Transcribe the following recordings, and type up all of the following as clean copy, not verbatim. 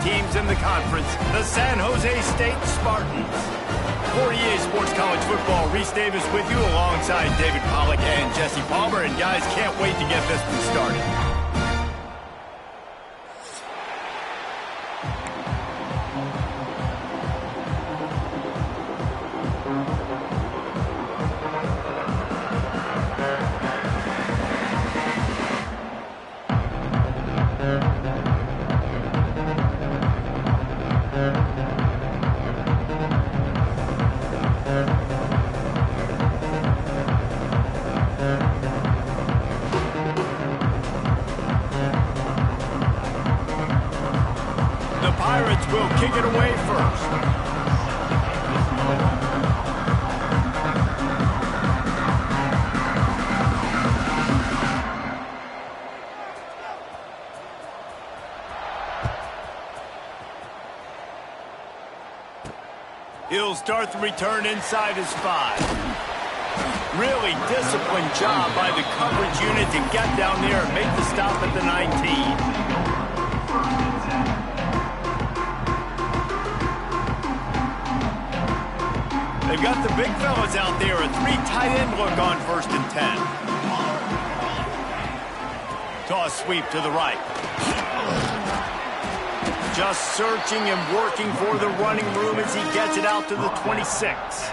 teams in the conference, the San Jose State Spartans. For EA Sports College Football, Reese Davis with you alongside David Pollack and Jesse Palmer. And guys, can't wait to get this one started. Pirates will kick it away first. He'll start the return inside his 5. Really disciplined job by the coverage unit to get down there and make the stop at the 19. They've got the big fellas out there. A 3 tight end look on 1st and 10. Toss sweep to the right. Just searching and working for the running room as he gets it out to the 26.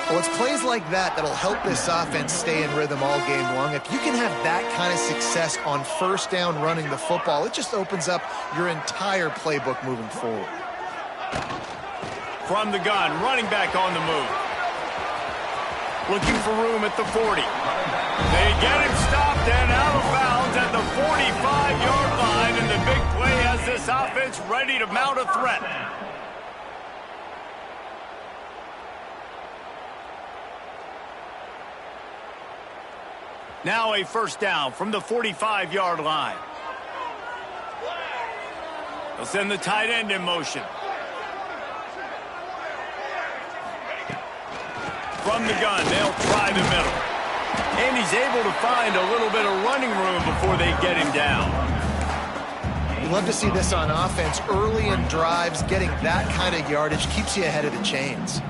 Well, it's plays like that that'll help this offense stay in rhythm all game long. If you can have that kind of success on 1st down running the football, it just opens up your entire playbook moving forward. From the gun, running back on the move. Looking for room at the 40. They get him stopped and out of bounds at the 45-yard line, and the big play has this offense ready to mount a threat. Now a 1st down from the 45-yard line. They'll send the tight end in motion. From the gun, they'll try the middle. And he's able to find a little bit of running room before they get him down. You love to see this on offense. Early in drives, getting that kind of yardage keeps you ahead of the chains.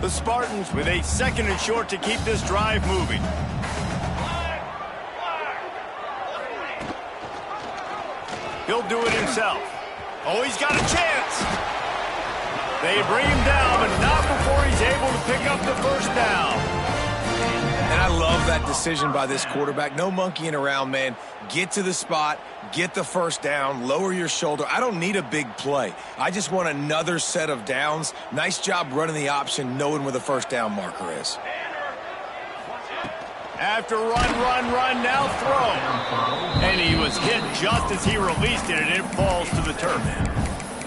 The Spartans with a 2nd and short to keep this drive moving. He'll do it himself. Oh, he's got a chance. They bring him down, but not before he's able to pick up the 1st down. And I love that decision by this quarterback. No monkeying around, man. Get to the spot, get the 1st down, lower your shoulder. I don't need a big play. I just want another set of downs. Nice job running the option, knowing where the 1st down marker is. After run, now throw. And he was hit just as he released it, and it falls to the turf.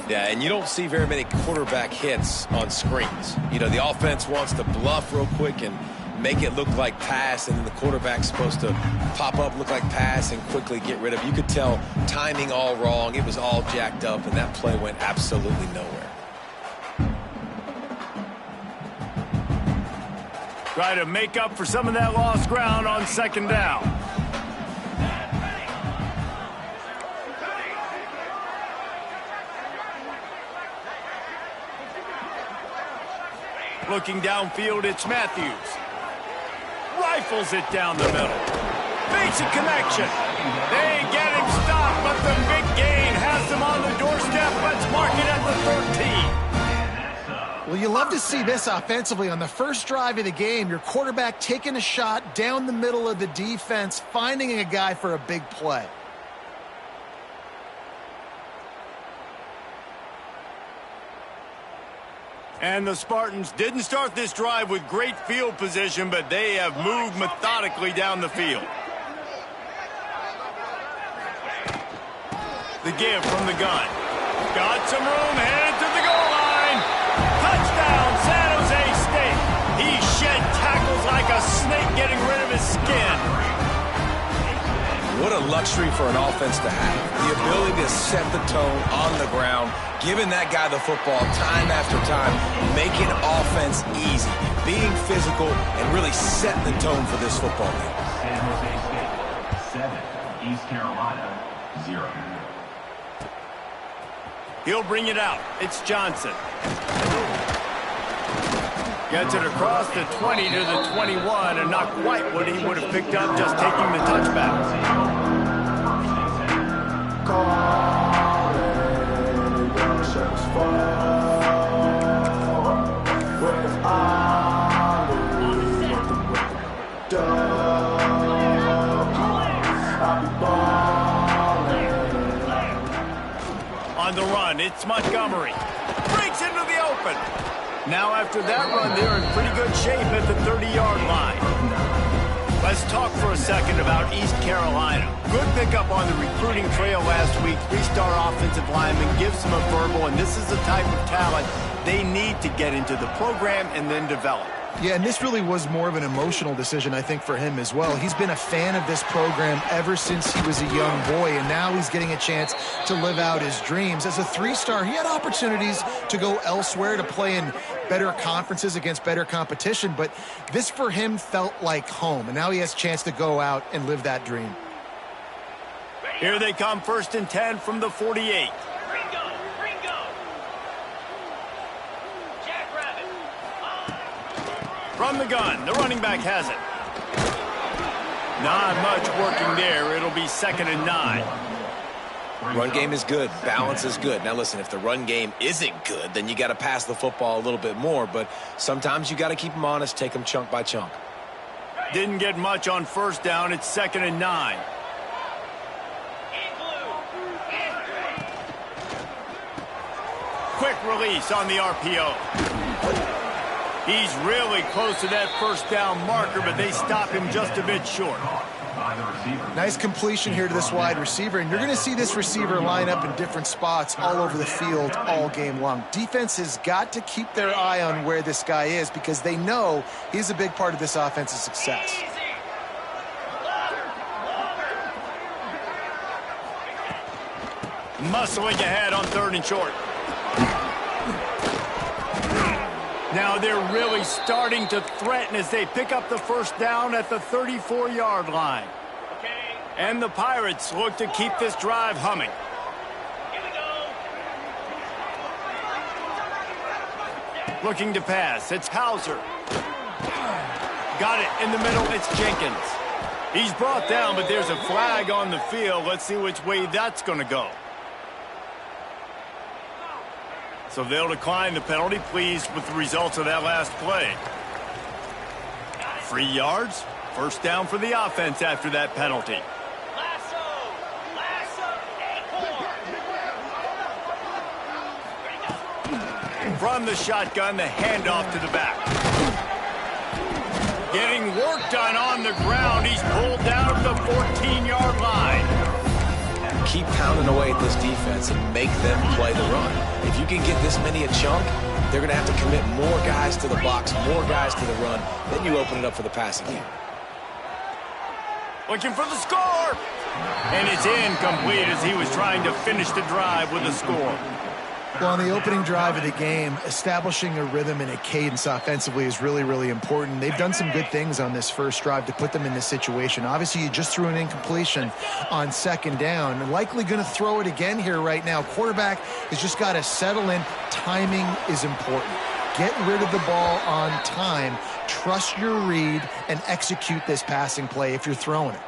Yeah, and you don't see very many quarterback hits on screens. You know, the offense wants to bluff real quick and make it look like pass, and then the quarterback's supposed to pop up, look like pass, and quickly get rid of it. You could tell timing all wrong. It was all jacked up, and that play went absolutely nowhere. Try to make up for some of that lost ground on 2nd down. Looking downfield, it's Matthews. Rifles it down the middle. Makes a connection. They get him stopped, but the big gain has them on the doorstep. Let's mark it at the 13. Well, you love to see this offensively. On the 1st drive of the game, your quarterback taking a shot down the middle of the defense, finding a guy for a big play. And the Spartans didn't start this drive with great field position, but they have moved methodically down the field. The give from the gun. Got some room, headed to the goal line. Touchdown, San Jose State. He shed tackles like a snake getting rid of his skin. What a luxury for an offense to have. The ability to set the tone on the ground, giving that guy the football time after time, making offense easy, being physical, and really setting the tone for this football game. 7, East Carolina, 0. He'll bring it out. It's Johnson. Gets it across the 20 to the 21, and not quite what he would have picked up just taking the touchback. On the run, it's Montgomery. Breaks into the open. Now after that run, they're in pretty good shape at the 30-yard line. Let's talk for a second about East Carolina. Good pickup on the recruiting trail last week. 3-star offensive lineman gives them a verbal, and this is the type of talent they need to get into the program and then develop. Yeah, and this really was more of an emotional decision, I think, for him as well. He's been a fan of this program ever since he was a young boy, and now he's getting a chance to live out his dreams. As a 3-star, he had opportunities to go elsewhere, to play in better conferences against better competition, but this for him felt like home, and now he has a chance to go out and live that dream. Here they come, 1st and 10 from the 48. From the gun, the running back has it. Not much working there. It'll be 2nd and 9. Run game is good. Balance is good. Now, listen, if the run game isn't good, then you got to pass the football a little bit more. But sometimes you got to keep them honest, take them chunk by chunk. Didn't get much on 1st down. It's 2nd and 9. Quick release on the RPO. He's really close to that 1st down marker, but they stop him just a bit short. Nice completion here to this wide receiver, and you're going to see this receiver line up in different spots all over the field all game long. Defense has got to keep their eye on where this guy is because they know he's a big part of this offense's success. Muscling ahead on 3rd and short. Now they're really starting to threaten as they pick up the 1st down at the 34-yard line. And the Pirates look to keep this drive humming. Looking to pass. It's Hauser. Got it in the middle. It's Jenkins. He's brought down, but there's a flag on the field. Let's see which way that's going to go. So they'll decline the penalty, pleased with the results of that last play. 3 yards, 1st down for the offense after that penalty. From the shotgun, the handoff to the back. Getting work done on the ground. He's pulled down at the 14-yard line. Keep pounding away at this defense and make them play the run. If you can get this many a chunk, they're going to have to commit more guys to the box, more guys to the run. Then you open it up for the passing game. Looking for the score. And it's incomplete as he was trying to finish the drive with a score. Well, on the opening drive of the game, establishing a rhythm and a cadence offensively is really, really important. They've done some good things on this 1st drive to put them in this situation. Obviously, you just threw an incompletion on 2nd down. And likely going to throw it again here right now. Quarterback has just got to settle in. Timing is important. Get rid of the ball on time. Trust your read and execute this passing play if you're throwing it.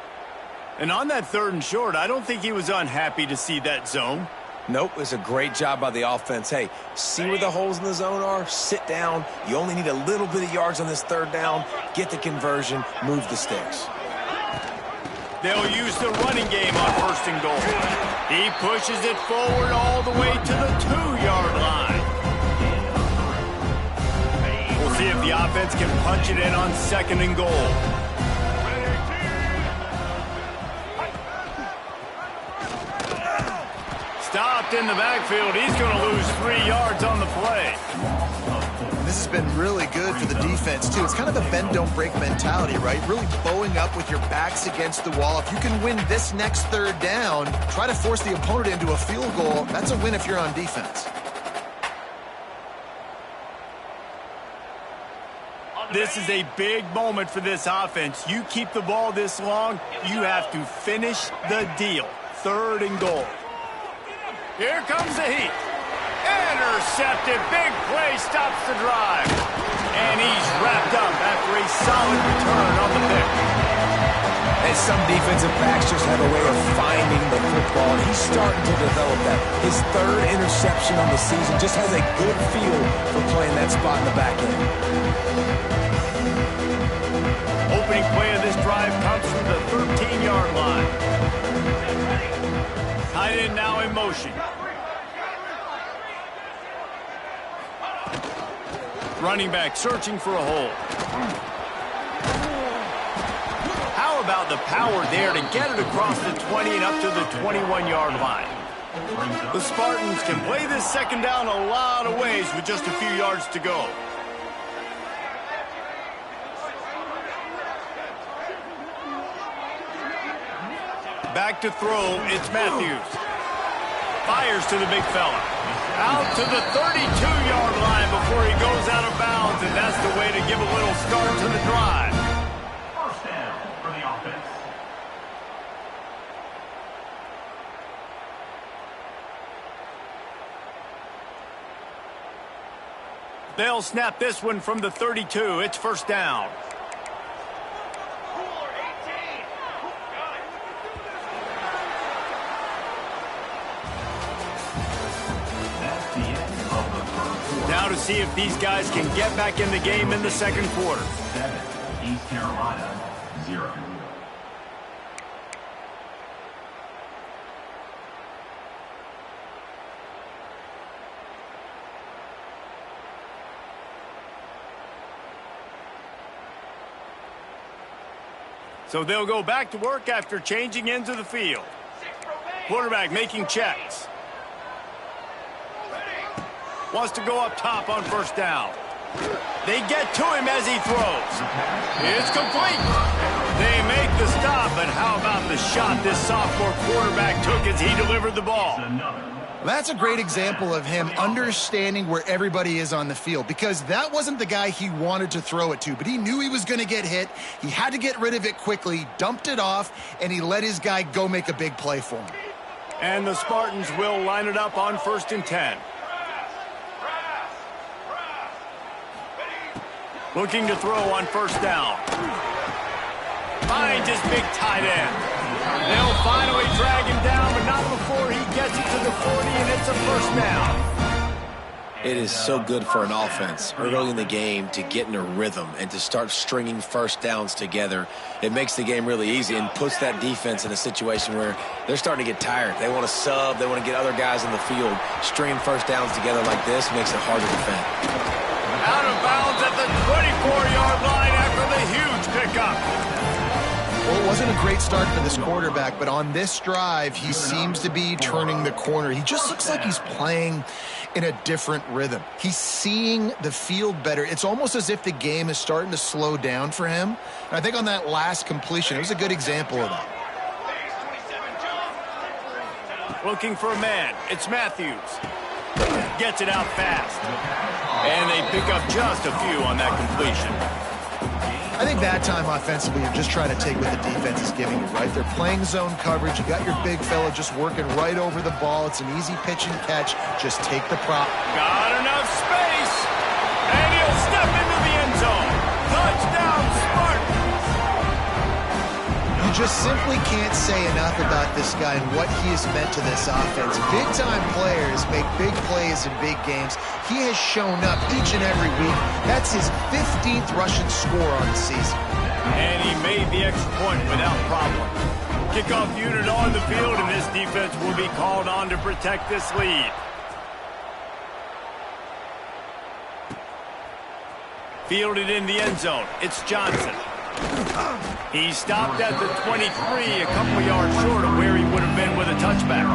And on that 3rd and short, I don't think he was unhappy to see that zone. Nope, it's a great job by the offense. Hey, see where the holes in the zone are? Sit down. You only need a little bit of yards on this 3rd down. Get the conversion. Move the sticks. They'll use the running game on 1st and goal. He pushes it forward all the way to the 2-yard line. We'll see if the offense can punch it in on 2nd and goal. Stopped in the backfield. He's going to lose 3 yards on the play. And this has been really good for the defense, too. It's kind of a bend-don't-break mentality, right? Really bowing up with your backs against the wall. If you can win this next 3rd down, try to force the opponent into a field goal. That's a win if you're on defense. This is a big moment for this offense. You keep the ball this long, you have to finish the deal. 3rd and goal. Here comes the heat. Intercepted. Big play stops the drive. And he's wrapped up after a solid return on the pick. And some defensive backs just have a way of finding the football. And he's starting to develop that. His 3rd interception on the season just has a good feel for playing that spot in the back end. Opening play of this drive comes from the 13-yard line. Tight end now in motion. Running back searching for a hole. How about the power there to get it across the 20 and up to the 21-yard line? The Spartans can play this 2nd down a lot of ways with just a few yards to go. Back to throw, it's Matthews. Fires to the big fella. Out to the 32-yard line before he goes out of bounds, and that's the way to give a little start to the drive. 1st down for the offense. They'll snap this one from the 32. It's 1st down. Now to see if these guys can get back in the game in the 2nd quarter. 7, East Carolina, 0. So they'll go back to work after changing into the field. Quarterback making checks. Wants to go up top on 1st down. They get to him as he throws. It's complete. They make the stop, and how about the shot this sophomore quarterback took as he delivered the ball? That's a great example of him understanding where everybody is on the field, because that wasn't the guy he wanted to throw it to, but he knew he was going to get hit. He had to get rid of it quickly, dumped it off, and he let his guy go make a big play for him. And the Spartans will line it up on 1st and 10. Looking to throw on 1st down. Finds his big tight end. They'll finally drag him down, but not before he gets it to the 40, and it's a 1st down. It is so good for an offense early in the game to get in a rhythm and to start stringing 1st downs together. It makes the game really easy and puts that defense in a situation where they're starting to get tired. They want to sub. They want to get other guys in the field. Stringing 1st downs together like this makes it hard to defend. Out of bounds at the 24-yard line after the huge pickup. Well, it wasn't a great start for this quarterback, but on this drive, he seems to be turning the corner. He just looks like he's playing in a different rhythm. He's seeing the field better. It's almost as if the game is starting to slow down for him. And I think on that last completion, it was a good example of that. Looking for a man. It's Matthews. Gets it out fast. And they pick up just a few on that completion. I think that time offensively, you're just trying to take what the defense is giving you, right? They're playing zone coverage. You got your big fella just working right over the ball. It's an easy pitch and catch. Just take the prop. Got enough space. And he'll step into the end zone. Touchdown, Spartans. You just simply can't say enough about this guy and what he has meant to this offense. Big-time players make big plays in big games. He has shown up each and every week. That's his 15th rushing score on the season. And he made the extra point without problem. Kickoff unit on the field, and this defense will be called on to protect this lead. Fielded in the end zone. It's Johnson. He stopped at the 23, a couple yards short of where he would have been with a touchback.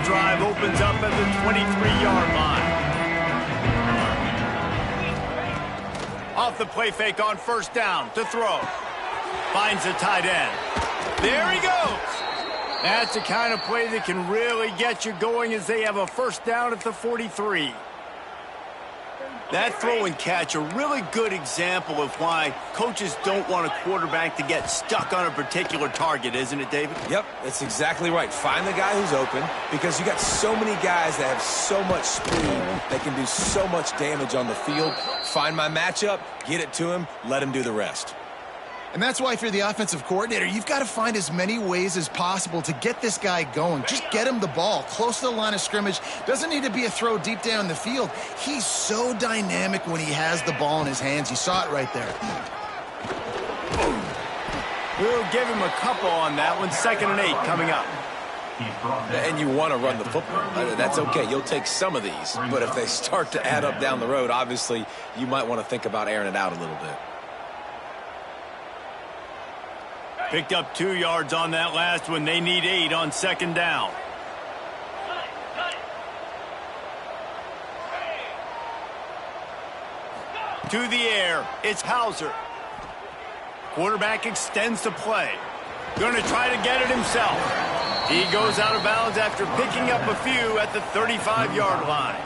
Drive opens up at the 23-yard line. Off the play fake on 1st down to throw. Finds the tight end. There he goes. That's the kind of play that can really get you going as they have a first down at the 43. That throw and catch, a really good example of why coaches don't want a quarterback to get stuck on a particular target, isn't it, David? Yep, that's exactly right. Find the guy who's open, because you got so many guys that have so much speed that can do so much damage on the field. Find my matchup, get it to him, let him do the rest. And that's why if you're the offensive coordinator, you've got to find as many ways as possible to get this guy going. Just get him the ball close to the line of scrimmage. Doesn't need to be a throw deep down the field. He's so dynamic when he has the ball in his hands. You saw it right there. We'll give him a couple on that one. 2nd and 8 coming up. And you want to run the football. That's okay. You'll take some of these. But if they start to add up down the road, obviously you might want to think about airing it out a little bit. Picked up 2 yards on that last one. They need 8 on 2nd down. To the air, it's Hauser. Quarterback extends the play. Going to try to get it himself. He goes out of bounds after picking up a few at the 35-yard line.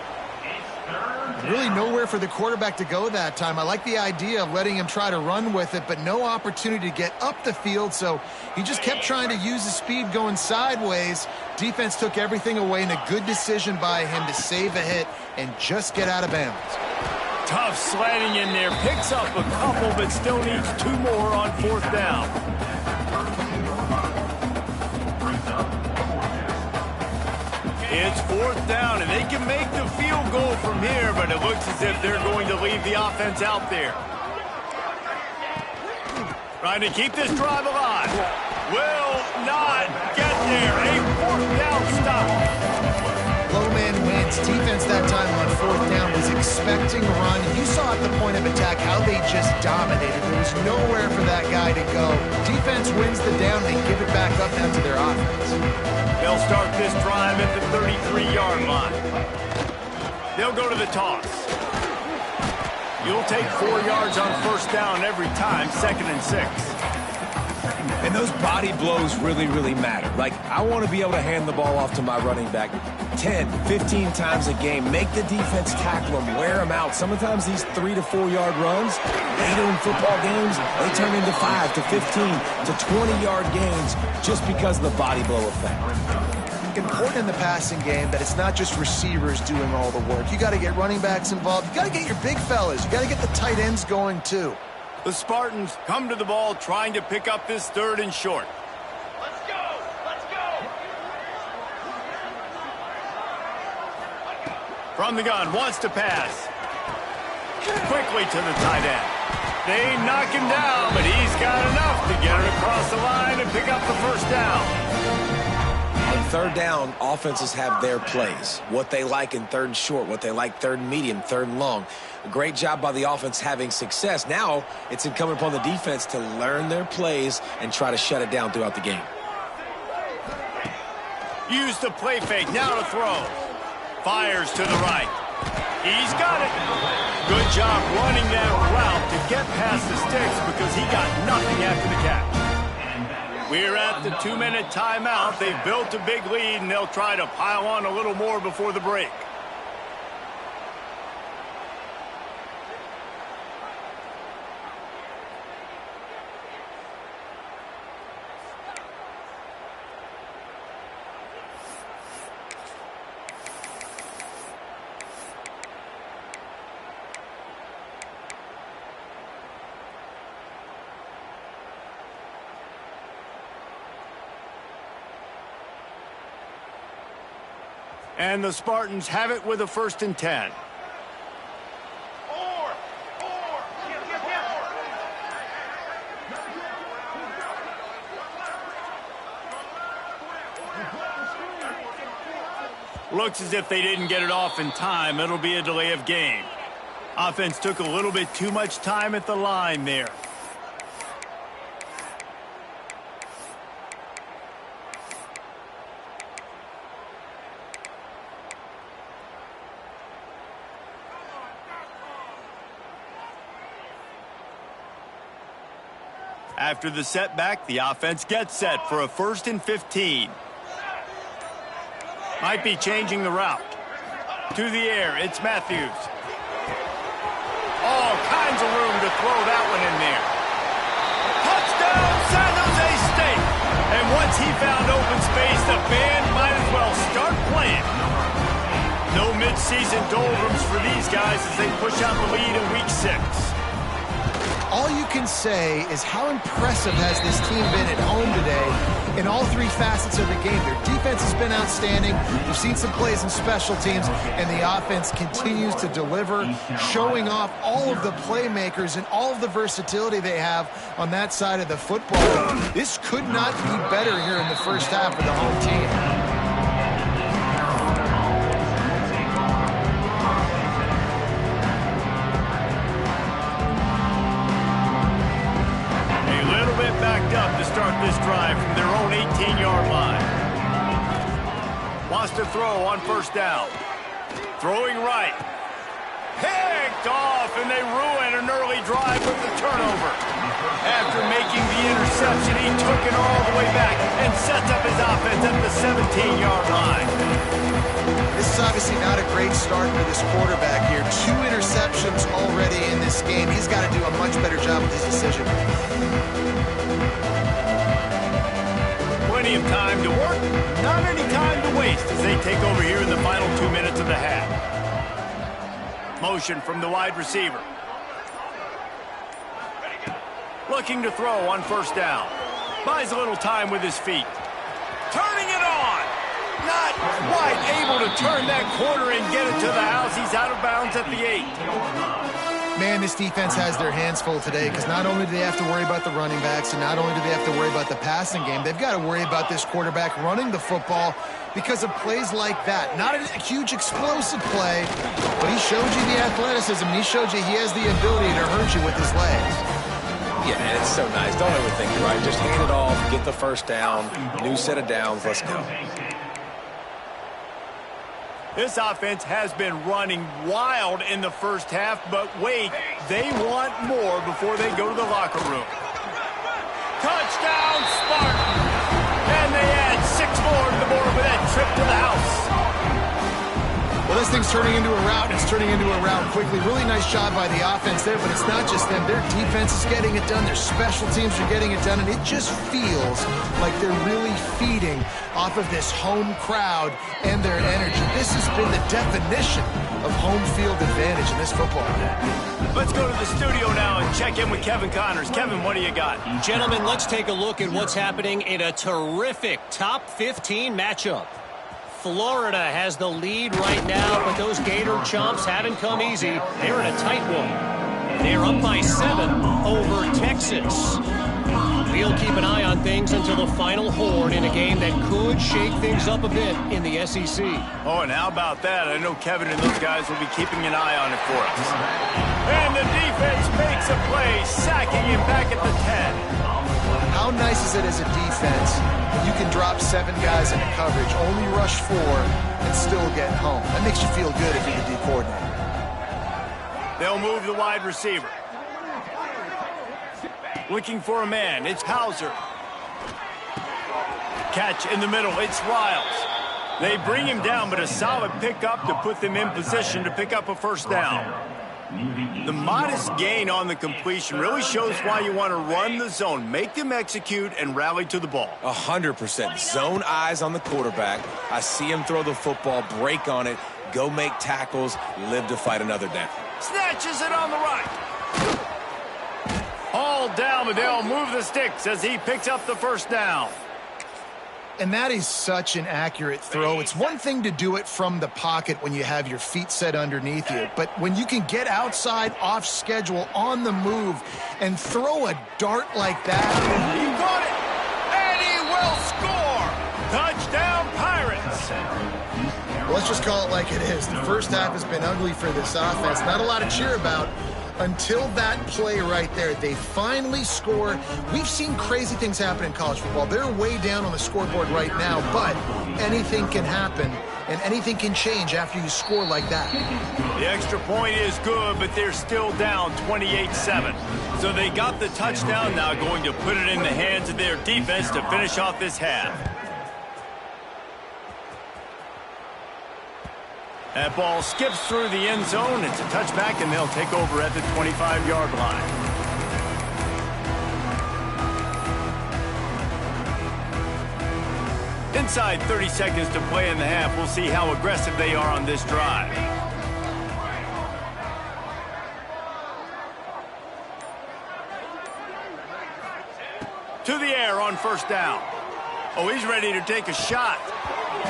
Really nowhere for the quarterback to go that time. I like the idea of letting him try to run with it, but no opportunity to get up the field, so he just kept trying to use his speed going sideways. Defense took everything away, and a good decision by him to save a hit and just get out of bounds. Tough sledding in there. Picks up a couple, but still needs 2 more on 4th down. It's 4th down, and they can make the field goal from here, but it looks as if they're going to leave the offense out there. Trying to keep this drive alive. Will not get there. A 4th down stop. Low man wins. Defense that time on 4th down was expecting a run. You saw at the point of attack how they just dominated. There was nowhere for that guy to go. Defense wins the down. They give it back up now to their offense. They'll start this drive at the 33-yard line. They'll go to the toss. You'll take 4 yards on 1st down every time, 2nd and 6. And those body blows really, really matter. Like, I want to be able to hand the ball off to my running back 10, 15 times a game. Make the defense tackle them, wear them out. Sometimes these 3 to 4 yard runs, later in football games, they turn into 5 to 15 to 20-yard gains just because of the body blow effect. Important in the passing game that it's not just receivers doing all the work. You got to get running backs involved. You got to get your big fellas. You got to get the tight ends going too. The Spartans come to the ball trying to pick up this 3rd and short. Let's go! Let's go! From the gun, wants to pass. Quickly to the tight end. They knock him down, but he's got enough to get it across the line and pick up the 1st down. On 3rd down, offenses have their plays. What they like in 3rd and short, what they like 3rd and medium, 3rd and long. A great job by the offense having success. Now it's incumbent upon the defense to learn their plays and try to shut it down throughout the game. Use the play fake, now to throw. Fires to the right. He's got it. Good job running that route to get past the sticks because he got nothing after the catch. We're at the 2-minute timeout. They've built a big lead, and they'll try to pile on a little more before the break. And the Spartans have it with a 1st and 10. Looks as if they didn't get it off in time. It'll be a delay of game. Offense took a little bit too much time at the line there. After the setback, the offense gets set for a 1st and 15. Might be changing the route. To the air, it's Matthews. All kinds of room to throw that one in there. Touchdown, San Jose State! And once he found open space, the band might as well start playing. No mid-season doldrums for these guys as they push out the lead in Week 6. All you can say is how impressive has this team been at home today in all 3 facets of the game. Their defense has been outstanding. We've seen some plays in special teams, and the offense continues to deliver, showing off all of the playmakers and all of the versatility they have on that side of the football. This could not be better here in the first half for the home team. Up to start this drive from their own 18-yard line. Wants to throw on 1st down. Throwing right. Picked off, and they ruin an early drive with the turnover. After making the interception, he took it all the way back and sets up his offense at the 17-yard line. This is obviously not a great start for this quarterback here. 2 interceptions already in this game. He's got to do a much better job with his decision. Plenty of time to work, not any time to waste as they take over here in the final 2 minutes of the half. Motion from the wide receiver. Looking to throw on 1st down. Buys a little time with his feet. Turning it on. Not quite able to turn that corner and get it to the house. He's out of bounds at the 8. Man, this defense has their hands full today because not only do they have to worry about the running backs and not only do they have to worry about the passing game, they've got to worry about this quarterback running the football because of plays like that. Not a huge explosive play, but he showed you the athleticism. He showed you he has the ability to hurt you with his legs. Yeah, and it's so nice. Don't overthink it, right? Just hand it off, get the 1st down, new set of downs, let's go. This offense has been running wild in the first half, but wait, they want more before they go to the locker room. Touchdown, Spartan! And they add 6 more to the board with that trip to the house. Well, this thing's turning into a rout, and it's turning into a rout quickly. Really nice job by the offense there, but it's not just them. Their defense is getting it done. Their special teams are getting it done, and it just feels like they're really feeding off of this home crowd and their energy. This has been the definition of home field advantage in this football game. Let's go to the studio now and check in with Kevin Connors. Kevin, what do you got? Gentlemen, let's take a look at what's happening in a terrific top 15 matchup. Florida has the lead right now, but those Gator chomps haven't come easy. They're in a tight one. They're up by 7 over Texas. We'll keep an eye on things until the final horn in a game that could shake things up a bit in the SEC. Oh, and how about that? I know Kevin and those guys will be keeping an eye on it for us. And the defense makes a play, sacking him back at the 10. How nice is it as a defense when you can drop 7 guys into coverage, only rush 4, and still get home? That makes you feel good if you're the D coordinator. They'll move the wide receiver. Looking for a man, it's Hauser. Catch in the middle, it's Riles. They bring him down, but a solid pickup to put them in position to pick up a 1st down. The modest gain on the completion really shows why you want to run the zone, make them execute, and rally to the ball. 100%. Zone eyes on the quarterback. I see him throw the football, break on it, go make tackles, live to fight another down. Snatches it on the right. All down, but they'll move the sticks as he picks up the 1st down. And that is such an accurate throw. It's one thing to do it from the pocket when you have your feet set underneath you, but when you can get outside, off schedule, on the move, and throw a dart like that. He got it, and he will score. Touchdown, Pirates. Well, let's just call it like it is. The first half has been ugly for this offense. Not a lot to cheer about. until that play right there. They finally score. We've seen crazy things happen in college football. They're way down on the scoreboard right now, but anything can happen, and anything can change after you score like that. The extra point is good, but they're still down 28-7. So they got the touchdown, now going to put it in the hands of their defense to finish off this half. That ball skips through the end zone. It's a touchback, and they'll take over at the 25-yard line. Inside 30 seconds to play in the half. We'll see how aggressive they are on this drive. To the air on first down. Oh, he's ready to take a shot.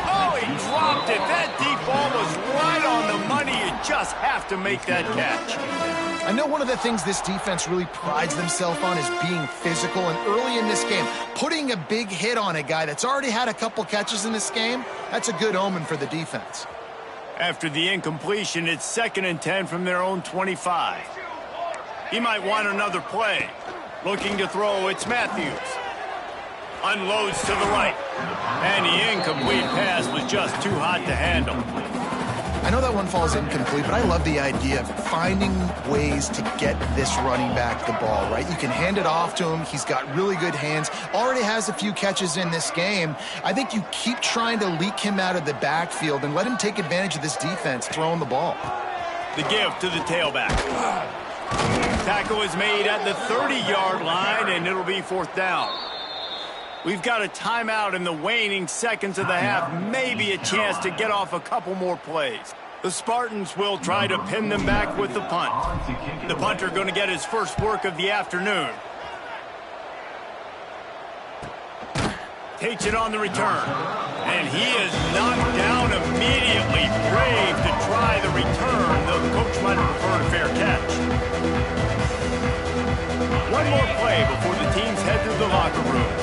Oh, he dropped it. That deep ball was right on the money. You just have to make that catch. I know one of the things this defense really prides themselves on is being physical, and early in this game, putting a big hit on a guy that's already had a couple catches in this game, that's a good omen for the defense. After the incompletion, it's 2nd and 10 from their own 25. He might want another play. Looking to throw, it's Matthews. Unloads to the right. And the incomplete pass was just too hot to handle. I know that one falls incomplete, but I love the idea of finding ways to get this running back the ball, right? You can hand it off to him. He's got really good hands. Already has a few catches in this game. I think you keep trying to leak him out of the backfield and let him take advantage of this defense throwing the ball. The give to the tailback. Tackle is made at the 30-yard line, and it'll be 4th down. We've got a timeout in the waning seconds of the half, maybe a chance to get off a couple more plays. The Spartans will try to pin them back with the punt. The punter going to get his first work of the afternoon. Takes it on the return. And he is knocked down immediately. Brave to try the return, though the coach might have preferred a fair catch. One more play before the teams head to the locker rooms.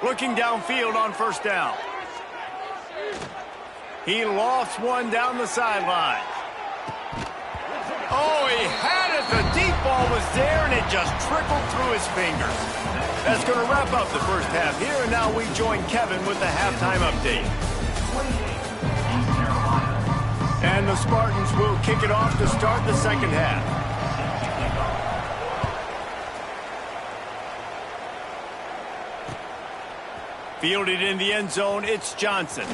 Looking downfield on first down. He lofts one down the sideline. Oh, he had it. The deep ball was there, and it just trickled through his fingers. That's going to wrap up the first half here, and now we join Kevin with the halftime update. And the Spartans will kick it off to start the second half. Fielded in the end zone, it's Johnson.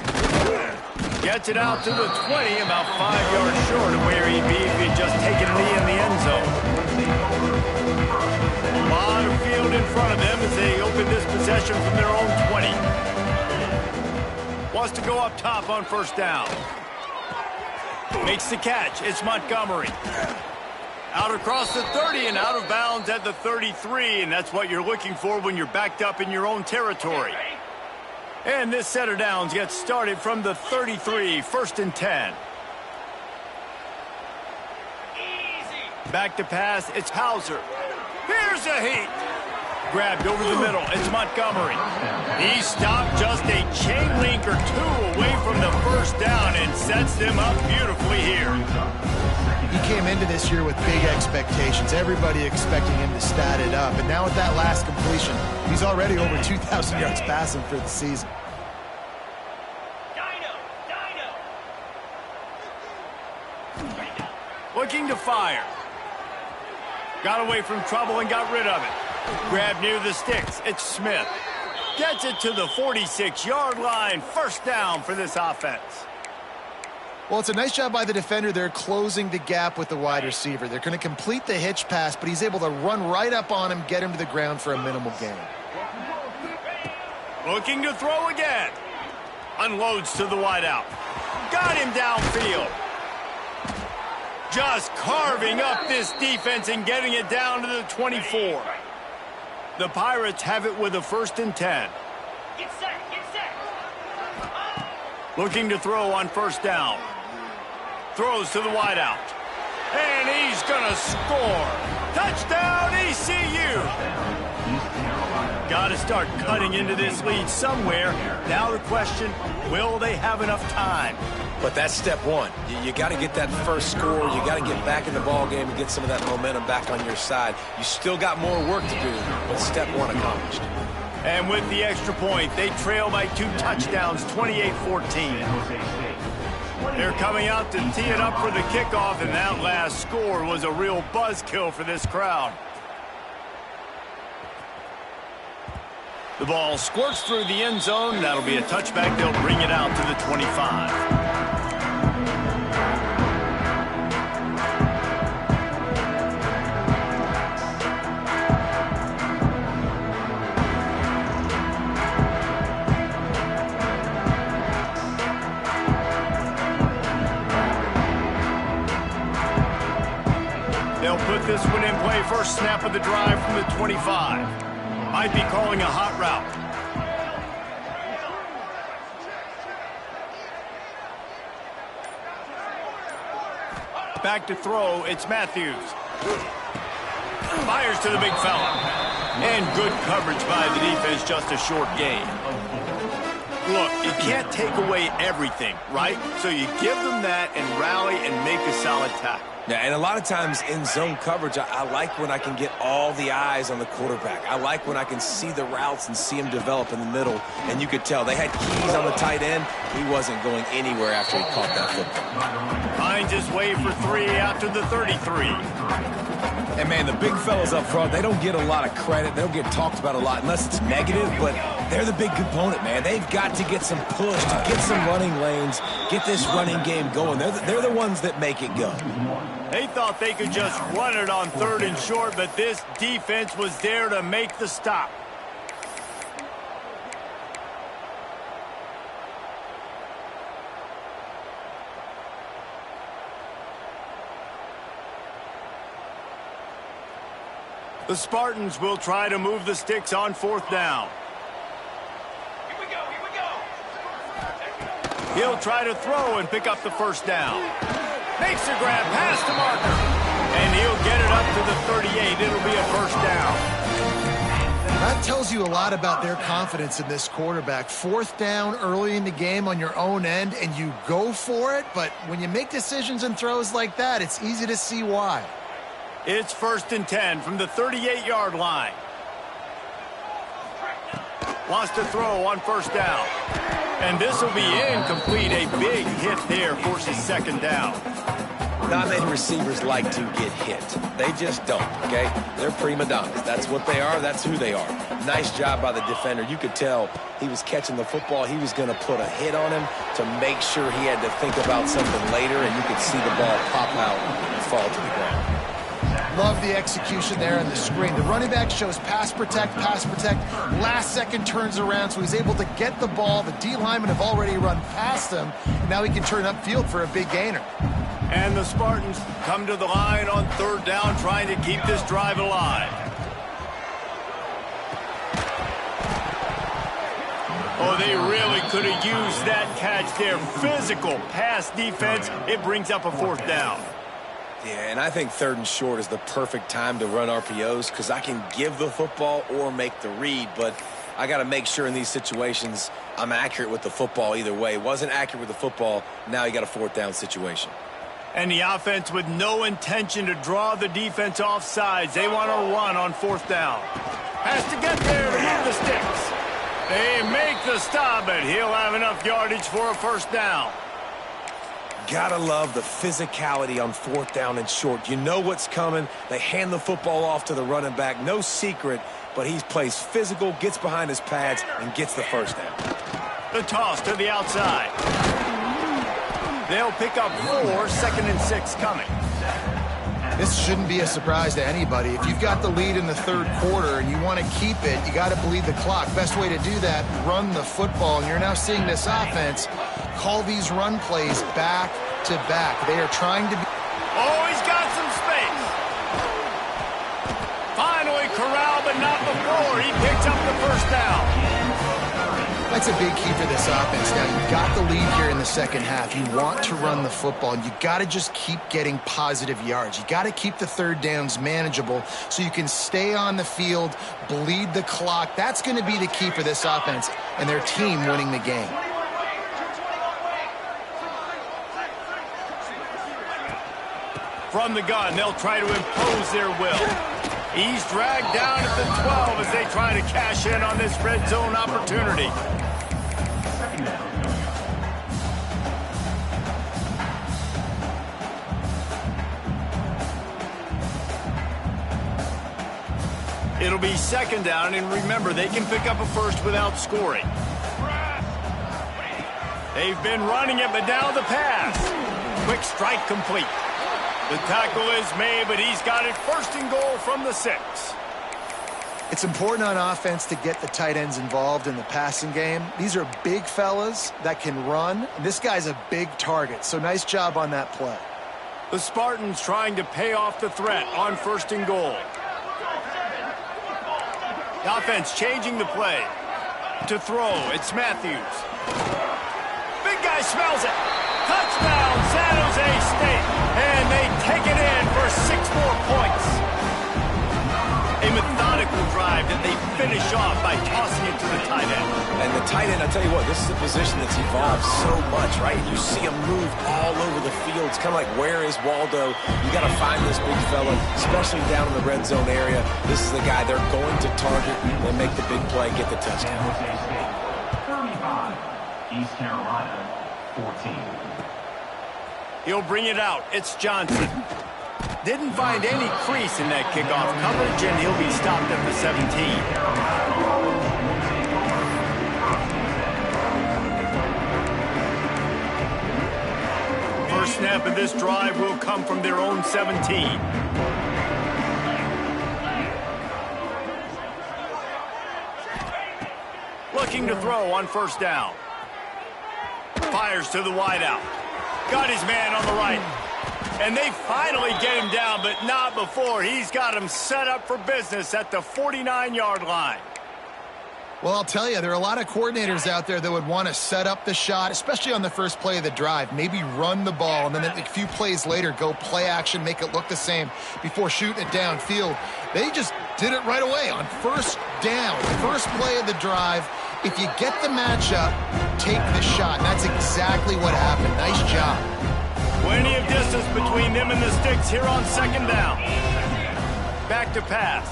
Gets it out to the 20, about 5 yards short of where he'd be if he'd just taken a knee in the end zone. A lot of field in front of them as they open this possession from their own 20. Wants to go up top on first down. Makes the catch. It's Montgomery. Out across the 30 and out of bounds at the 33, and that's what you're looking for when you're backed up in your own territory. And this set of downs gets started from the 33, 1st and 10. Back to pass, it's Hauser. Here's a heat. Grabbed over the middle, it's Montgomery. He stopped just a chain link or two away from the first down and sets them up beautifully here. He came into this year with big expectations. Everybody expecting him to stat it up. And now with that last completion, he's already over 2,000 yards passing for the season. Looking to fire. Got away from trouble and got rid of it. Grabbed near the sticks. It's Smith. Gets it to the 46-yard line. First down for this offense. Well, it's a nice job by the defender. They're closing the gap with the wide receiver. They're going to complete the hitch pass, but he's able to run right up on him, get him to the ground for a minimal gain. Looking to throw again. Unloads to the wideout. Got him downfield. Just carving up this defense and getting it down to the 24. The Pirates have it with a 1st and 10. Get set, get set. Looking to throw on first down. Throws to the wideout. And he's going to score. Touchdown, ECU. Got to start cutting into this lead somewhere. Now the question, will they have enough time? But that's step one. You got to get that first score. You got to get back in the ball game and get some of that momentum back on your side. You still got more work to do, but step one accomplished. And with the extra point, they trail by 2 touchdowns, 28-14. They're coming out to tee it up for the kickoff, and that last score was a real buzzkill for this crowd. The ball squirts through the end zone. That'll be a touchback. They'll bring it out to the 25. They'll put this one in play. First snap of the drive from the 25. Might be calling a hot route. Back to throw, it's Matthews. Fires to the big fella. And good coverage by the defense, just a short gain. Look, you can't take away everything, right? So you give them that and rally and make a solid tackle. Yeah, and a lot of times in zone coverage, I like when I can get all the eyes on the quarterback. I like when I can see the routes and see him develop in the middle. And you could tell they had keys on the tight end. He wasn't going anywhere after he caught that football. Finds his way for 3 after the 33. And, man, the big fellas up front, they don't get a lot of credit. They don't get talked about a lot unless it's negative, but they're the big component, man. They've got to get some push, to get some running lanes, get this running game going. They're the ones that make it go. They thought they could just run it on 3rd and short, but this defense was there to make the stop. The Spartans will try to move the sticks on 4th down. Here we go. He'll try to throw and pick up the first down. Makes a grab past the marker. And he'll get it up to the 38. It'll be a first down. That tells you a lot about their confidence in this quarterback. 4th down early in the game on your own end, and you go for it. But when you make decisions and throws like that, it's easy to see why. It's 1st and 10 from the 38-yard line. Wants to throw on 1st down. And this will be incomplete. A big hit there forces 2nd down. Not many receivers like to get hit. They just don't, okay? They're prima donnas. That's what they are. That's who they are. Nice job by the defender. You could tell he was catching the football. He was going to put a hit on him to make sure he had to think about something later, and you could see the ball pop out and fall to the ground. Love the execution there on the screen. The running back shows pass protect. Last second turns around, so he's able to get the ball. The D linemen have already run past him. And now he can turn upfield for a big gainer. And the Spartans come to the line on 3rd down, trying to keep this drive alive. Oh, they really could have used that catch there. Physical pass defense. It brings up a 4th down. Yeah, and I think 3rd and short is the perfect time to run RPOs because I can give the football or make the read, but I got to make sure in these situations I'm accurate with the football either way. Wasn't accurate with the football, now you got a 4th down situation. And the offense with no intention to draw the defense off sides. They want to run on 4th down. Has to get there to move the sticks. They make the stop, but he'll have enough yardage for a 1st down. Gotta love the physicality on 4th down and short. You know what's coming. They hand the football off to the running back. No secret, but he plays physical, gets behind his pads, and gets the 1st down. The toss to the outside. They'll pick up 4, 2nd and 6 coming. This shouldn't be a surprise to anybody. If you've got the lead in the 3rd quarter and you want to keep it, you got to bleed the clock. Best way to do that, run the football. And you're now seeing this offense call these run plays back to back. They are trying to be... Oh, he's got some space. Finally corralled, but not before. He picks up the 1st down. That's a big key for this offense. Now, you've got the lead here in the 2nd half. You want to run the football, and you got to just keep getting positive yards. You got to keep the 3rd downs manageable so you can stay on the field, bleed the clock. That's going to be the key for this offense and their team winning the game. From the gun, they'll try to impose their will. He's dragged down at the 12 as they try to cash in on this red zone opportunity. Second down. It'll be second down, and remember, they can pick up a first without scoring. They've been running it, but now the pass. Quick strike complete. The tackle is made, but he's got it first and goal from the 6. It's important on offense to get the tight ends involved in the passing game. These are big fellas that can run. This guy's a big target, so nice job on that play. The Spartans trying to pay off the threat on first and goal. The offense changing the play. To throw, it's Matthews. Big guy smells it. Touchdown, San Jose State. And they take it in for 6 more points. A methodical drive that they finish off by tossing it to the tight end. And the tight end, I'll tell you what, this is a position that's evolved so much, right? You see him move all over the field. It's kind of like, where is Waldo? You got to find this big fella, especially down in the red zone area. This is the guy they're going to target and make the big play, get the San touchdown. Jose State 35, East Carolina 14. He'll bring it out. It's Johnson. Didn't find any crease in that kickoff coverage, and he'll be stopped at the 17. First snap of this drive will come from their own 17. Looking to throw on first down. Fires to the wideout. Got his man on the right. And they finally get him down, but not before. He's got him set up for business at the 49-yard line. Well, I'll tell you, there are a lot of coordinators out there that would want to set up the shot, especially on the first play of the drive, maybe run the ball, and then a few plays later go play action, make it look the same before shooting it downfield. They just did it right away on first down, first play of the drive. If you get the matchup, take the shot. And that's exactly what happened. Nice job. Plenty of distance between them and the sticks here on second down. Back to pass.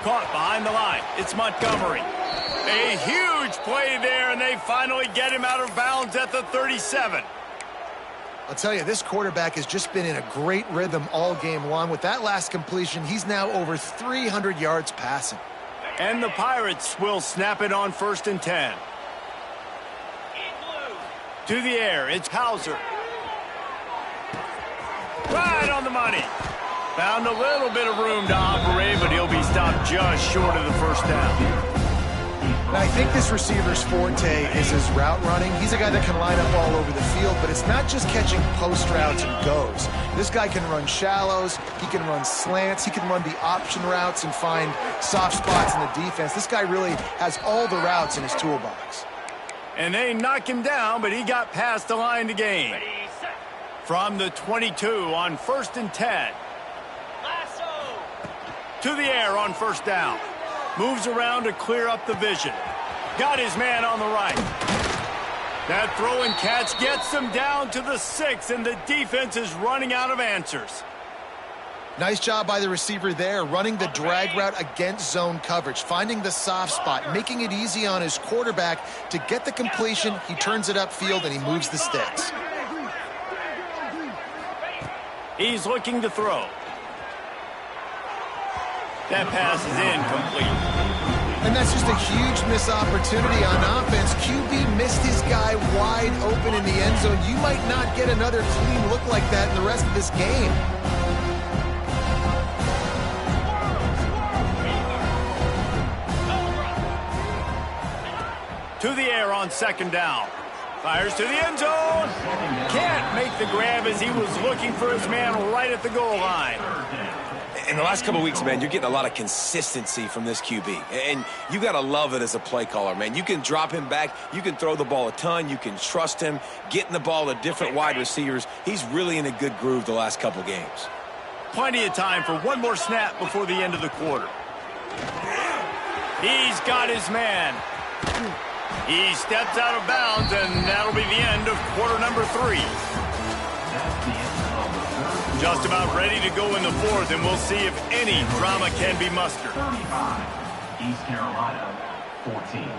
Caught behind the line. It's Montgomery. A huge play there, and they finally get him out of bounds at the 37. I'll tell you, this quarterback has just been in a great rhythm all game long. With that last completion, he's now over 300 yards passing. And the Pirates will snap it on first and 10. To the air, it's Hauser. Right on the money. Found a little bit of room to operate, but he'll be stopped just short of the first down. Now, I think this receiver's forte is his route running. He's a guy that can line up all over the field, but it's not just catching post routes and goes. This guy can run shallows, he can run slants, he can run the option routes and find soft spots in the defense. This guy really has all the routes in his toolbox. And they knock him down, but he got past the line to gain. From the 22 on first and 10. To the air on first down. Moves around to clear up the vision. Got his man on the right. That throw and catch gets him down to the 6, and the defense is running out of answers. Nice job by the receiver there, running the drag route against zone coverage, finding the soft spot, making it easy on his quarterback to get the completion. He turns it upfield, and he moves the sticks. He's looking to throw. That pass is incomplete. And that's just a huge missed opportunity on offense. QB missed his guy wide open in the end zone. You might not get another clean look like that in the rest of this game. To the air on second down. Fires to the end zone. Can't make the grab as he was looking for his man right at the goal line. In the last couple of weeks, man, you're getting a lot of consistency from this QB. And you got to love it as a play caller, man. You can drop him back. You can throw the ball a ton. You can trust him. Getting the ball to different wide receivers. He's really in a good groove the last couple games. Plenty of time for one more snap before the end of the quarter. He's got his man. He steps out of bounds, and that'll be the end of quarter number 3. That's the end of the Just about ready to go in the fourth, and we'll see if any drama can be mustered. 35, East Carolina, 14.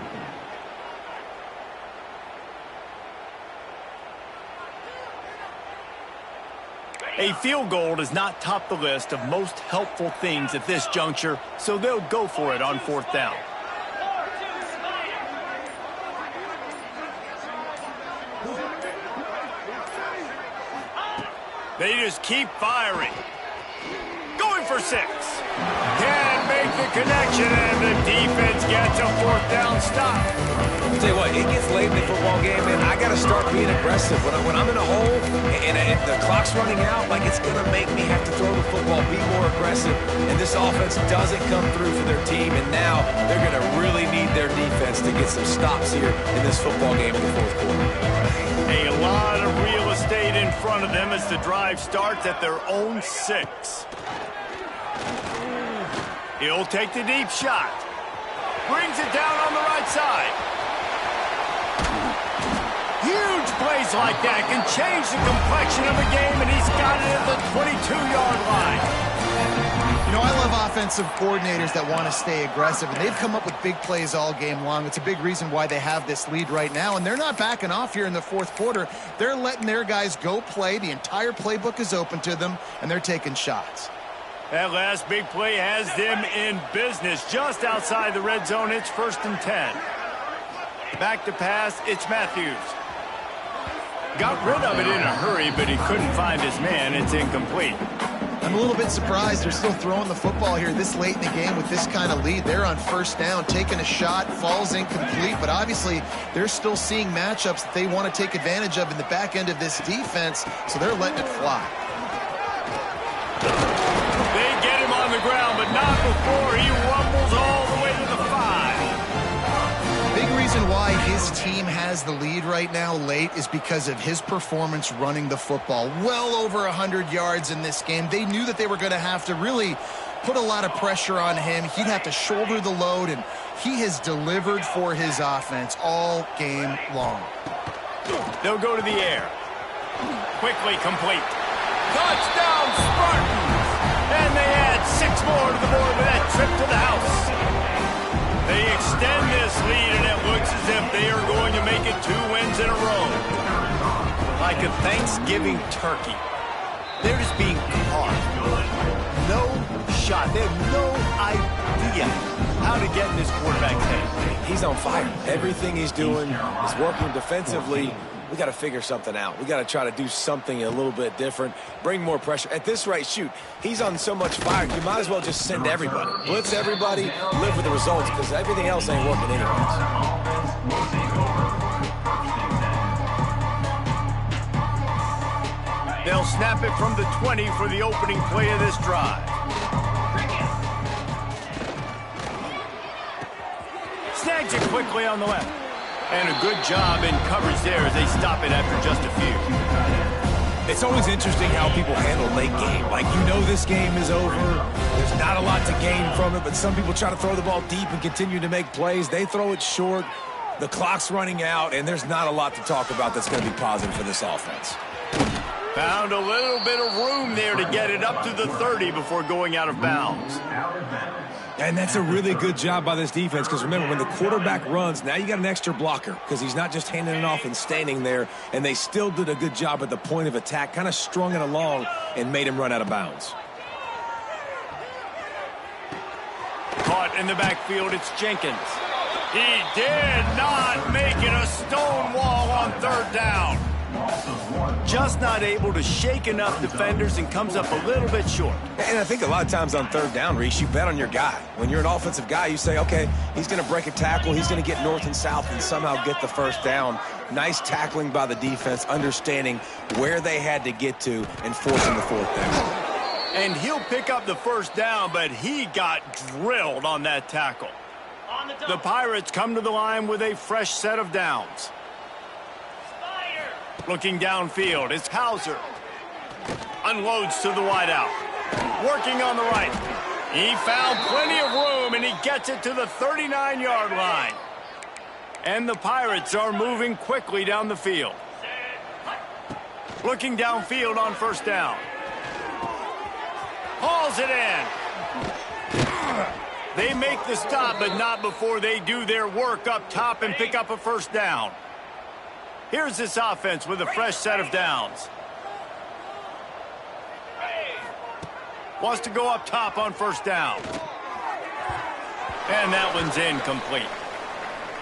A field goal does not top the list of most helpful things at this juncture, so they'll go for it on fourth down. They just keep firing. Going for 6. Can't make the connection, and the defense gets a fourth down stop. I'll tell you what, it gets late in the football game, and I got to start being aggressive. When I'm in a hole and the clock's running out, like it's going to make me have to throw the football, be more aggressive, and this offense doesn't come through for their team, and now they're going to really need their defense to get some stops here in this football game in the fourth quarter. A lot of real estate in front of them as the drive starts at their own 6. He'll take the deep shot. Brings it down on the right side. Huge plays like that can change the complexion of the game, and he's got it at the 22-yard line. You know, I love offensive coordinators that want to stay aggressive, and they've come up with big plays all game long. It's a big reason why they have this lead right now, and they're not backing off here in the fourth quarter. They're letting their guys go play. The entire playbook is open to them, and they're taking shots. That last big play has them in business just outside the red zone. It's 1st and 10. Back to pass, it's Matthews. Got rid of it in a hurry, but he couldn't find his man. It's incomplete. I'm a little bit surprised they're still throwing the football here this late in the game with this kind of lead. They're on 1st down, taking a shot, falls incomplete, but obviously they're still seeing matchups that they want to take advantage of in the back end of this defense, so they're letting it fly. They get him on the ground, but not before he rumbles all the way to the 5. Big reason why his team has the lead right now late is because of his performance running the football. Well over 100 yards in this game. They knew that they were going to have to really put a lot of pressure on him. He'd have to shoulder the load, and he has delivered for his offense all game long. They'll go to the air. Quickly complete. Touchdown, Spartans! And they add 6 more to the board with that trip to the house. They extend this lead, and it looks as if they are going to make it 2 wins in a row. Like a Thanksgiving turkey. They're just being caught. No shot. They have no idea how to get in this quarterback's head. He's on fire. Everything he's doing is working defensively. We got to figure something out. We got to try to do something a little bit different, bring more pressure. At this rate, shoot, he's on so much fire, you might as well just send everybody. Blitz everybody, live with the results, because everything else ain't working anyways. They'll snap it from the 20 for the opening play of this drive. Snags it quickly on the left. And a good job in coverage there as they stop it after just a few. It's always interesting how people handle late game. Like, you know this game is over. There's not a lot to gain from it, but some people try to throw the ball deep and continue to make plays. They throw it short. The clock's running out, and there's not a lot to talk about that's going to be positive for this offense. Found a little bit of room there to get it up to the 30 before going out of bounds. And that's a really good job by this defense, because remember, when the quarterback runs, now you got an extra blocker, because he's not just handing it off and standing there, and they still did a good job at the point of attack, kind of strung it along and made him run out of bounds. Caught in the backfield, it's Jenkins. He did not make it a stone wall on 3rd down. Just not able to shake enough defenders and comes up a little bit short. And I think a lot of times on 3rd down, Reese, you bet on your guy. When you're an offensive guy, you say, okay, he's going to break a tackle, he's going to get north and south and somehow get the 1st down. Nice tackling by the defense, understanding where they had to get to and forcing the 4th down. And he'll pick up the 1st down, but he got drilled on that tackle. The Pirates come to the line with a fresh set of downs. Looking downfield, it's Hauser. Unloads to the wideout. Working on the right. He found plenty of room, and he gets it to the 39-yard line. And the Pirates are moving quickly down the field. Looking downfield on 1st down. Hauls it in. They make the stop, but not before they do their work up top and pick up a first down. Here's this offense with a fresh set of downs. Wants to go up top on first down. And that one's incomplete.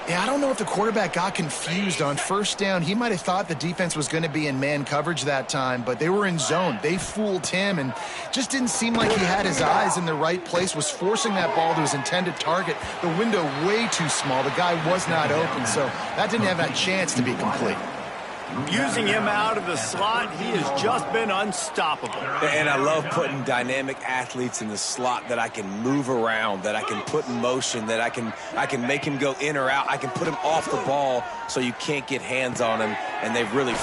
Yeah, I don't know if the quarterback got confused on first down. He might have thought the defense was going to be in man coverage that time, but they were in zone. They fooled him and just didn't seem like he had his eyes in the right place, was forcing that ball to his intended target. The window way too small. The guy was not open, so that didn't have that chance to be complete. Using him out of the slot, he has just been unstoppable. And I love putting dynamic athletes in the slot that I can move around, that I can put in motion, that I can make him go in or out. I can put him off the ball so you can't get hands on him, and they've really...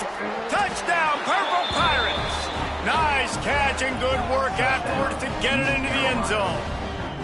Touchdown, Purple Pirates! Nice catch and good work afterwards to get it into the end zone.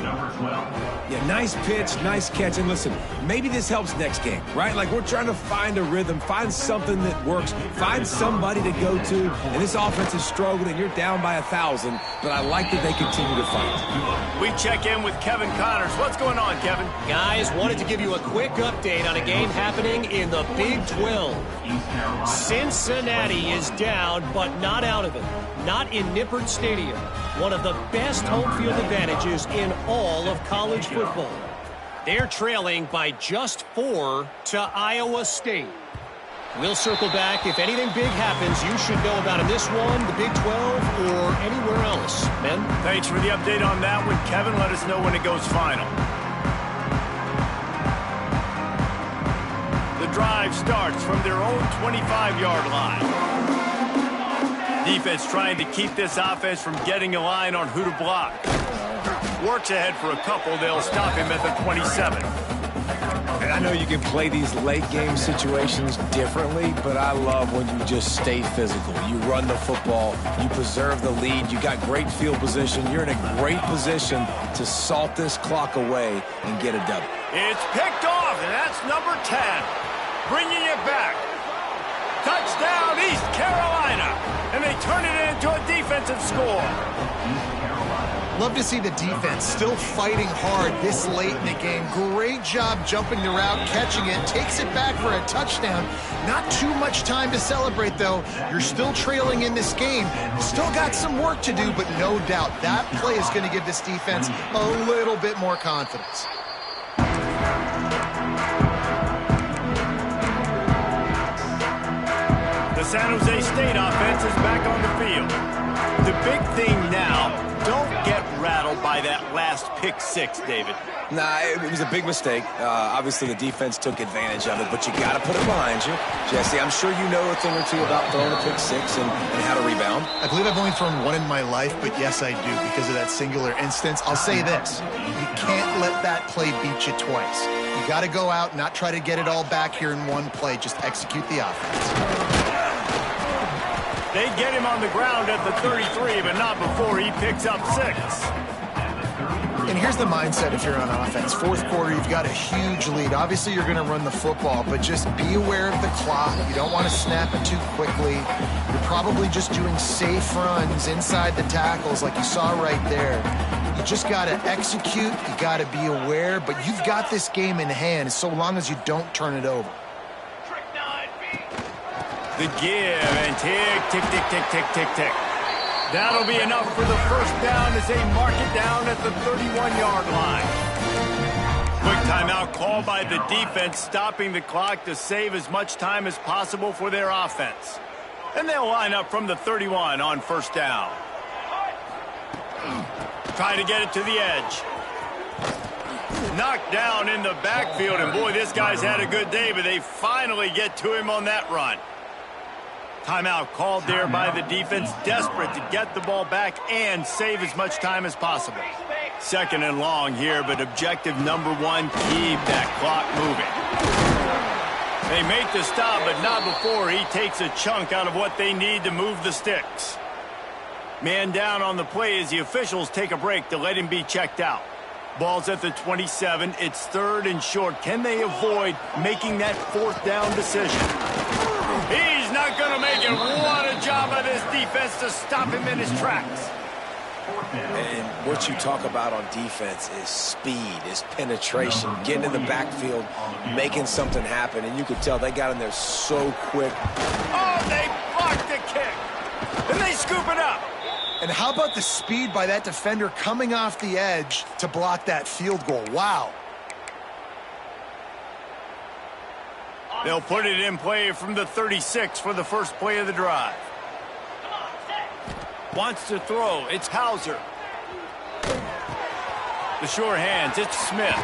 Number 12. Yeah, nice pitch, nice catch. And listen, maybe this helps next game, right? Like, we're trying to find a rhythm, find something that works, find somebody to go to. And this offense is struggling, and you're down by 1,000, but I like that they continue to fight. We check in with Kevin Connors. What's going on, Kevin? Guys, wanted to give you a quick update on a game happening in the Big 12. Cincinnati is down, but not out of it. Not in Nippert Stadium, one of the best home field advantages in all of college football. They're trailing by just 4 to Iowa State. We'll circle back. If anything big happens, you should know about in this one, the Big 12, or anywhere else. Ben? Thanks for the update on that one, Kevin. Let us know when it goes final. The drive starts from their own 25-yard line. Defense trying to keep this offense from getting a line on who to block. Works ahead for a couple. They'll stop him at the 27. And I know you can play these late-game situations differently, but I love when you just stay physical. You run the football. You preserve the lead. You got great field position. You're in a great position to salt this clock away and get a W. It's picked off, and that's number 10. Bringing it back. Touchdown, East Carolina. And they turn it into a defensive score. Love to see the defense still fighting hard this late in the game. Great job jumping the route, catching it, takes it back for a touchdown. Not too much time to celebrate, though. You're still trailing in this game. Still got some work to do, but no doubt that play is going to give this defense a little bit more confidence. The San Jose State offense is back on the field. The big thing now, don't get rattled by that last pick six, David. Nah, it was a big mistake. Obviously, the defense took advantage of it, but you got to put it behind you. Jesse, I'm sure you know a thing or two about throwing a pick six and how to rebound. I believe I've only thrown one in my life, but yes, I do because of that singular instance. I'll say this. You can't let that play beat you twice. You got to go out, not try to get it all back here in one play. Just execute the offense. They get him on the ground at the 33, but not before he picks up 6. And here's the mindset if you're on offense. Fourth quarter, you've got a huge lead. Obviously, you're going to run the football, but just be aware of the clock. You don't want to snap it too quickly. You're probably just doing safe runs inside the tackles like you saw right there. You just got to execute. You got to be aware, but you've got this game in hand so long as you don't turn it over. The give and tick, tick, tick, tick, tick, tick, tick. That'll be enough for the first down as they mark it down at the 31-yard line. Quick timeout called by the defense, stopping the clock to save as much time as possible for their offense. And they'll line up from the 31 on first down. Try to get it to the edge. Knocked down in the backfield, and boy, this guy's had a good day, but they finally get to him on that run. Timeout called there by the defense, desperate to get the ball back and save as much time as possible. Second and long here, but objective number 1, keep that clock moving. They make the stop, but not before he takes a chunk out of what they need to move the sticks. Man down on the play as the officials take a break to let him be checked out. Ball's at the 27. It's third and short. Can they avoid making that fourth down decision? He's not going to make it. What a job by this defense to stop him in his tracks. And what you talk about on defense is speed, is penetration, getting in the backfield, making something happen. And you could tell they got in there so quick. Oh, they blocked the kick. And they scoop it up. And how about the speed by that defender coming off the edge to block that field goal? Wow. They'll put it in play from the 36 for the first play of the drive. Wants to throw. It's Hauser. The sure hands. It's Smith.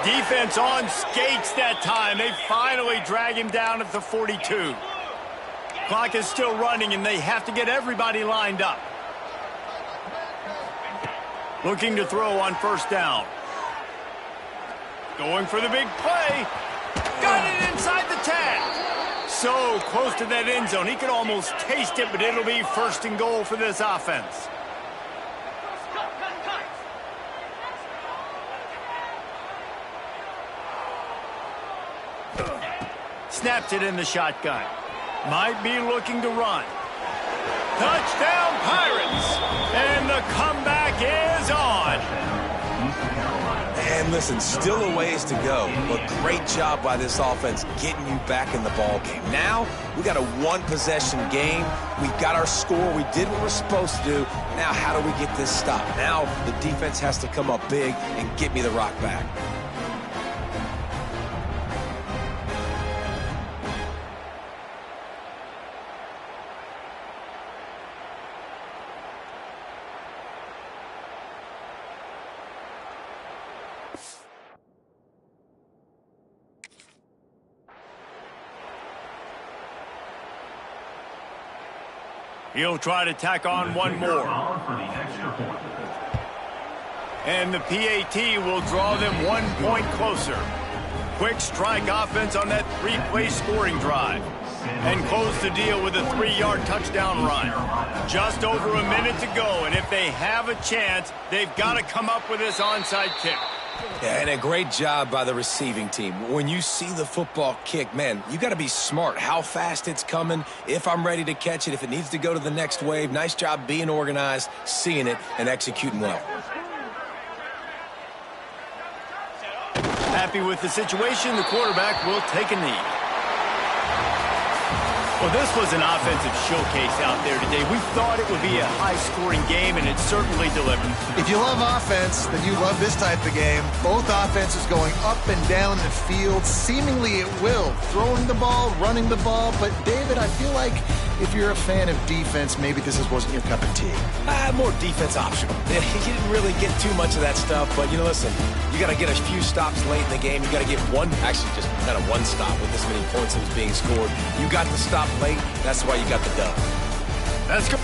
Defense on skates that time. They finally drag him down at the 42. Clock is still running, and they have to get everybody lined up. Looking to throw on first down. Going for the big play. Got it inside the 10. So close to that end zone. He could almost taste it, but it'll be first and goal for this offense. Snaps it in the shotgun. Might be looking to run. Touchdown, Pirates! And the comeback is on. And listen, still a ways to go, but great job by this offense getting you back in the ball game. Now, we got a one-possession game. We got our score. We did what we're supposed to do. Now, how do we get this stopped? Now, the defense has to come up big and get me the rock back. He'll try to tack on one more. And the PAT will draw them 1 point closer. Quick strike offense on that three-play scoring drive. And close the deal with a 3-yard touchdown run. Just over a minute to go, and if they have a chance, they've got to come up with this onside kick. Yeah, and a great job by the receiving team. When you see the football kick, man, you got to be smart how fast it's coming, if I'm ready to catch it, if it needs to go to the next wave. Nice job being organized, seeing it, and executing well. Happy with the situation, the quarterback will take a knee. Well, this was an offensive showcase out there today. We thought it would be a high-scoring game, and it certainly delivered. If you love offense, then you love this type of game. Both offenses going up and down the field, seemingly at will. Throwing the ball, running the ball. But, David, I feel like if you're a fan of defense, maybe this wasn't your cup of tea. More defense optional. You didn't really get too much of that stuff, but, listen, you got to get a few stops late in the game. You got to get actually just kind of one stop with this many points that was being scored. You got the stop late. That's why you got the dub. Let's go.